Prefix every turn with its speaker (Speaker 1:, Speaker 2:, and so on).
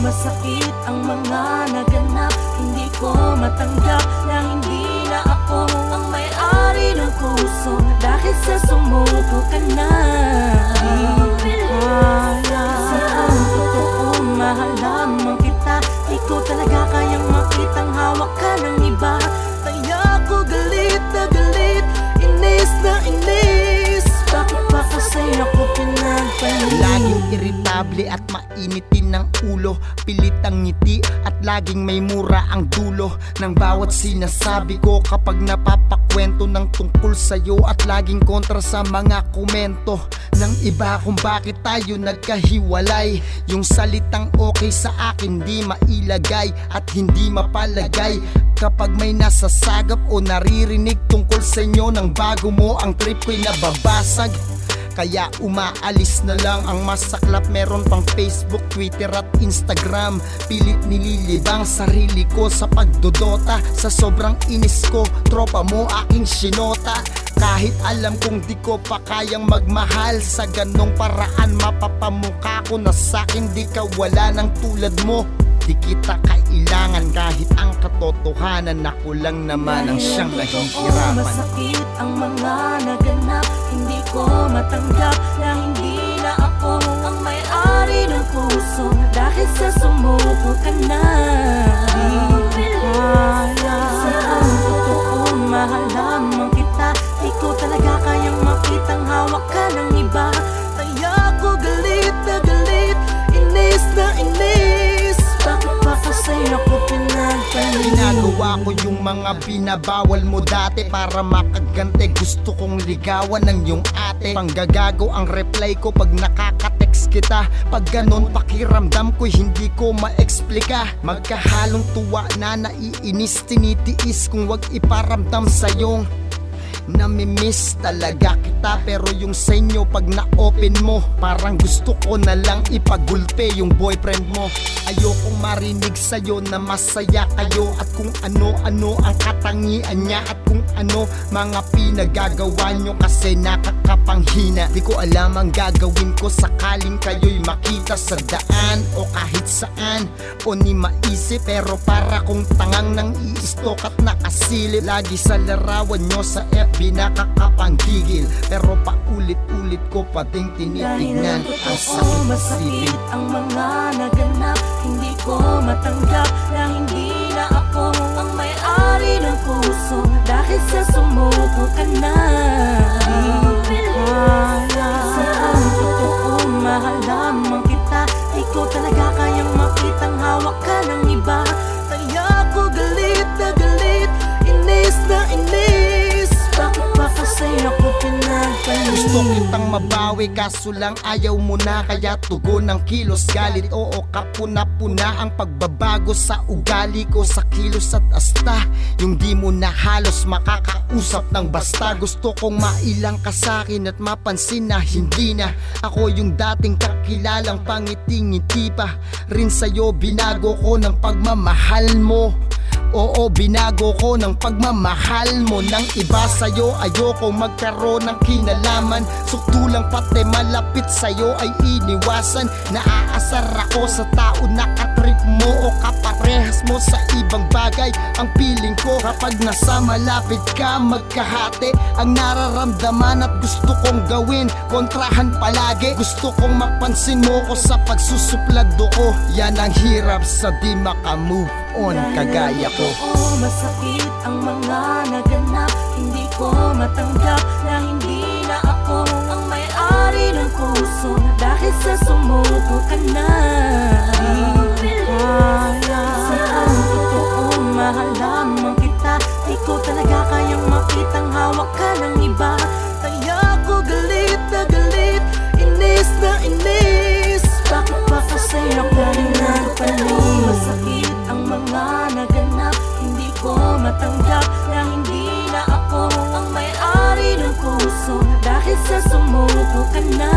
Speaker 1: masakit ang mga naganap. Hindi ko matanggap na hindi na ako ang may-ari ng puso, dahil sa sumuko ka na. Sa totoong mahal lamang kita, di ko talaga kayang makitang hawak ka ng iba. Kaya ako galit na galit, inis na inis. Bakit ba kasi ako pinagpalit?
Speaker 2: Laging iritable at mainitin ng ulo, pilit ang ngiti at laging may mura ang dulo ng bawat sinasabi ko kapag napapakwento ng tungkol sa'yo, at laging kontra sa mga komento ng iba kung bakit tayo nagkahiwalay. Yung salitang okay sa akin di mailagay at hindi mapalagay kapag may nasasagap o naririnig tungkol sa inyo ng bago mo, ang trip ko'y nababasag. Kaya umaalis na lang ang masaklap. Meron pang Facebook, Twitter at Instagram. Pilit nililibang sarili ko sa pagdodota. Sa sobrang inis ko, tropa mo aking sinota. Kahit alam kong di ko pa kayang magmahal sa ganong paraan, mapapamukha ko na sa'kin di ka wala ng tulad mo. Di kita kailangan kahit ang katotohanan, ako lang naman ang siyang nahihirapan.
Speaker 1: Masakit ang mga naganap, hindi ko matanggap na hindi na ako ang may-ari ng puso, dahil sa sumuko ka na. Sa totoong mahal lamang kita, di ko talaga kayang makitang hawak ka ng iba. Kaya ako galit na galit, inis na inis. Bakit ba kasi ako pinagpalit?
Speaker 2: Ginagawa ko yung mga binabawal mo dati para makagante. Gusto kong ligawan ng yung ate. Panggagago ang reply ko pag nakaka-text kita. Pag ganon pakiramdam ko hindi ko ma-explika. Magkahalong tuwa na naiinis, tinitiis kung wag iparamdam sa'yong namimiss talaga kita. Pero yung sa inyo pag na-open mo, parang gusto ko na lang ipagulpe yung boyfriend mo. Ayokong marinig sa'yo na masaya kayo at kung ano-ano ang katangian niya, at kung ano mga pinagagawa nyo kasi nakakapanghina. Di ko alam ang gagawin ko sakaling kayo'y makita sa daan o kahit saan, o ni maisip. Pero para kong tangang nang i-stalk at nakasilip lagi sa larawan nyo sa FB, nakakapanggigil. Pero paulit-ulit ko pa ding tinitignan ang sakit
Speaker 1: masakit ang mga naganap. Hindi ko matanggap na hindi na ako ang may-ari ng puso, dahil sa sumuko ka na. Sa totoong mahal lamang kita, di ko talaga kayang makitang hawak ka ng iba. Kaya ako galit na galit, inis na inis. Bakit ba kasi ako pinagpalit?
Speaker 2: Gusto kitang mabawi kaso lang ayaw mo na, kaya tugon ng kilos galit. Oo, kapuna-puna ang pagbabago sa ugali ko, sa kilos at asta. Yung di mo na halos makakausap ng basta. Gusto kong mailang ka sa'kin at mapansin na hindi na ako yung dating kakilalang pangiti-ngiti pa rin sa'yo. Binago ko ng pagmamahal mo. Oo, binago ko ng pagmamahal mo ng iba. Sa'yo ayoko magkaroon ng kinalaman. Sukdulang pati malapit sa'yo ay iniwasan. Naaasar ako sa tao na katrip mo o kaparehas mo sa ibang bagay. Ang feeling ko kapag nasa malapit ka, magkahati ang nararamdaman at gusto kong gawin. Kontrahan palagi, gusto kong mapansin mo ko sa pagsusuplado ko. Yan ang hirap sa di makamove on kagaya ko.
Speaker 1: Masakit ang mga naganap, hindi ko matanggap na hindi na ako ang may-ari ng puso, dahil sa sumuko ka na. Sa totoong mahal lamang kita, di ko talaga kayang makitang hawak ka ng iba. Kaya ako galit na galit, inis na inis. Bakit ba kasi ako pinagpalit? Masakit ang mga naganap, hindi ko matanggap na hindi na ako ang may-ari ng puso, dahil sa sumuko ka na.